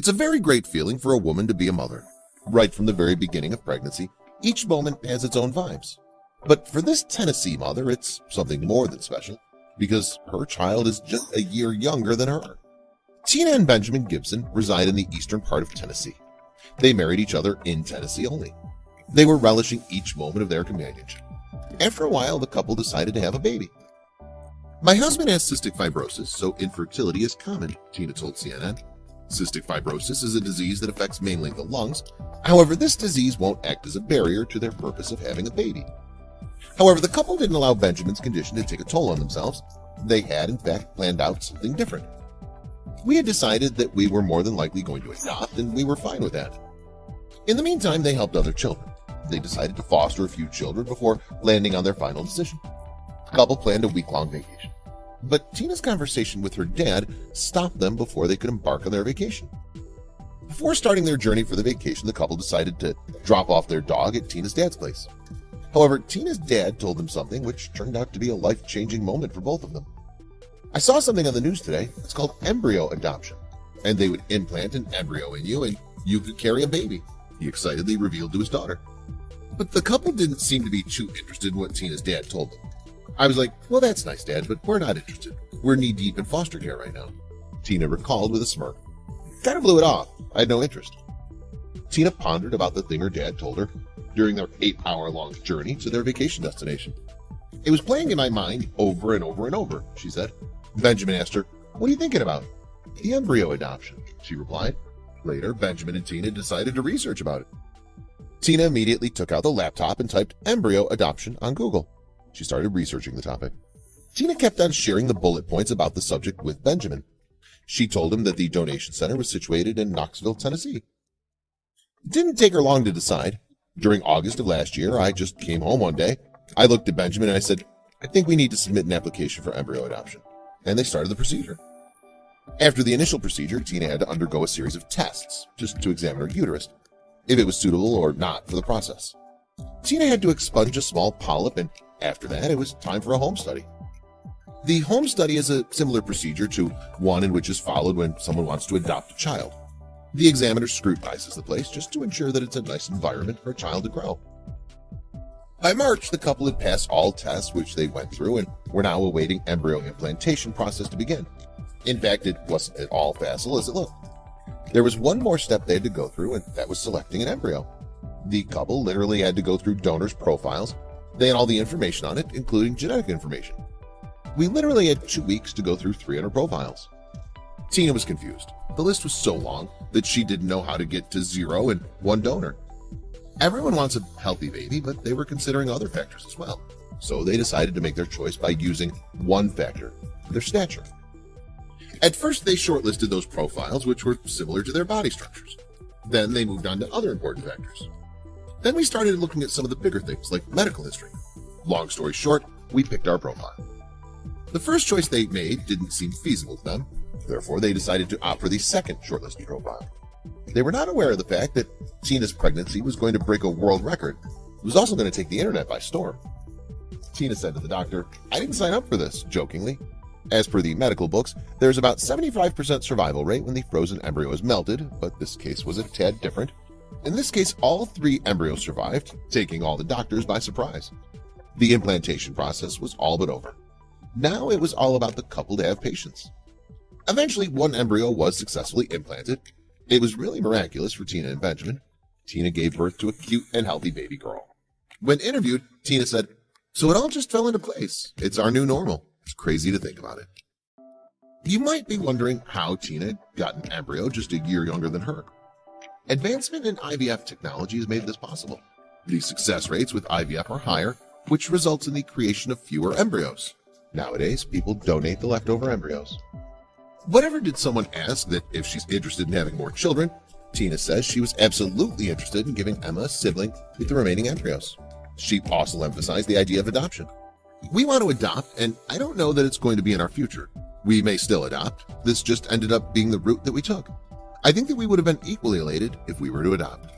It's a very great feeling for a woman to be a mother. Right from the very beginning of pregnancy, each moment has its own vibes. But for this Tennessee mother, it's something more than special, because her child is just a year younger than her. Tina and Benjamin Gibson reside in the eastern part of Tennessee. They married each other in Tennessee only. They were relishing each moment of their companionship. After a while, the couple decided to have a baby. "My husband has cystic fibrosis, so infertility is common," Tina told CNN. Cystic fibrosis is a disease that affects mainly the lungs. However, this disease won't act as a barrier to their purpose of having a baby. However, the couple didn't allow Benjamin's condition to take a toll on themselves. They had, in fact, planned out something different. We had decided that we were more than likely going to adopt, and we were fine with that. In the meantime, they helped other children. They decided to foster a few children before landing on their final decision. The couple planned a week-long vacation. But Tina's conversation with her dad stopped them before they could embark on their vacation. Before starting their journey for the vacation, the couple decided to drop off their dog at Tina's dad's place. However, Tina's dad told them something which turned out to be a life-changing moment for both of them. "I saw something on the news today. It's called embryo adoption. And they would implant an embryo in you and you could carry a baby," he excitedly revealed to his daughter. But the couple didn't seem to be too interested in what Tina's dad told them. "I was like, well, that's nice, Dad, but we're not interested. We're knee-deep in foster care right now," Tina recalled with a smirk. "Kind of blew it off. I had no interest." Tina pondered about the thing her dad told her during their 8-hour-long journey to their vacation destination. "It was playing in my mind over and over and over," she said. Benjamin asked her, "What are you thinking about?" "The embryo adoption," she replied. Later, Benjamin and Tina decided to research about it. Tina immediately took out the laptop and typed embryo adoption on Google. She started researching the topic. Tina kept on sharing the bullet points about the subject with Benjamin. She told him that the donation center was situated in Knoxville, Tennessee. It didn't take her long to decide. During August of last year, I just came home one day. I looked at Benjamin and I said, "I think we need to submit an application for embryo adoption." And they started the procedure. After the initial procedure, Tina had to undergo a series of tests just to examine her uterus, if it was suitable or not for the process. Tina had to expunge a small polyp, and after that, it was time for a home study. The home study is a similar procedure to one in which is followed when someone wants to adopt a child. The examiner scrutinizes the place just to ensure that it's a nice environment for a child to grow. By March, the couple had passed all tests which they went through and were now awaiting embryo implantation process to begin. In fact, it wasn't at all facile as it looked. There was one more step they had to go through, and that was selecting an embryo. The couple literally had to go through donors' profiles. They had all the information on it, including genetic information. We literally had 2 weeks to go through 300 profiles. Tina was confused. The list was so long that she didn't know how to get to 0 and 1 donor. Everyone wants a healthy baby, but they were considering other factors as well. So they decided to make their choice by using one factor, their stature. At first, they shortlisted those profiles which were similar to their body structures. Then they moved on to other important factors. Then we started looking at some of the bigger things like medical history. Long story short, we picked our profile. The first choice they made didn't seem feasible to them. Therefore, they decided to opt for the second shortlisted profile. They were not aware of the fact that Tina's pregnancy was going to break a world record. It was also going to take the internet by storm. Tina said to the doctor, "I didn't sign up for this," jokingly. As per the medical books, there's about 75% survival rate when the frozen embryo is melted, but this case was a tad different. In this case, all 3 embryos survived, taking all the doctors by surprise. The implantation process was all but over. Now it was all about the couple to have patience. Eventually, 1 embryo was successfully implanted. It was really miraculous for Tina and Benjamin. Tina gave birth to a cute and healthy baby girl. When interviewed, Tina said, "So it all just fell into place. It's our new normal. It's crazy to think about it." You might be wondering how Tina got an embryo just a year younger than her. Advancement in IVF technology has made this possible. The success rates with IVF are higher, which results in the creation of fewer embryos. Nowadays, people donate the leftover embryos. Whatever did someone ask that if she's interested in having more children, Tina says she was absolutely interested in giving Emma a sibling with the remaining embryos. She also emphasized the idea of adoption. "We want to adopt, and I don't know that it's going to be in our future. We may still adopt. This just ended up being the route that we took. I think that we would have been equally elated if we were to adopt."